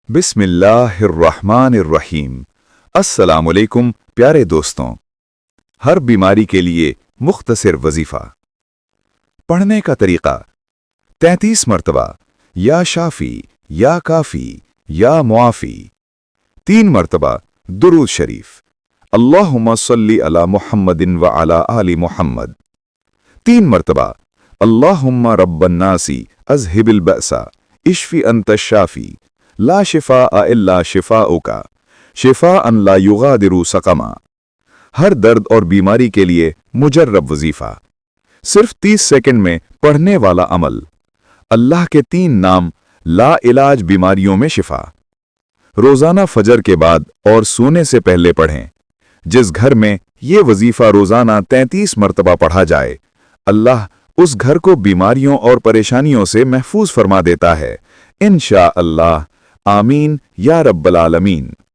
बिस्मिल्लाहिर्रहमानिर्रहीम। अस्सलामुअलैकुम प्यारे दोस्तों। हर बीमारी के लिए मुख्तसर वजीफा। पढ़ने का तरीका 33 मरतबा या शाफी या काफी या मुआफी। 3 मरतबा दुरूद शरीफ, अल्लाहुम्मा सल्ली अला मुहम्मदिन व अला आलि मुहम्मद। 3 मरतबा अल्लाहुम्मा रब्बन नासी अज़हिबिल बअसा इश्फी अंत शाफी ला शिफा इल्ला शिफाउका शिफाअन ला युगादिरु सकमा। हर दर्द और बीमारी के लिए मुजर्रब वजीफा। सिर्फ 30 सेकंड में पढ़ने वाला अमल। अल्लाह के 3 नाम, ला इलाज बीमारियों में शिफा। रोजाना फजर के बाद और सोने से पहले पढ़ें। जिस घर में ये वजीफा रोजाना 33 मरतबा पढ़ा जाए, अल्लाह उस घर को बीमारियों और परेशानियों से महफूज फरमा देता है, इंशा अल्लाह। आमीन या रब्बल आलमीन।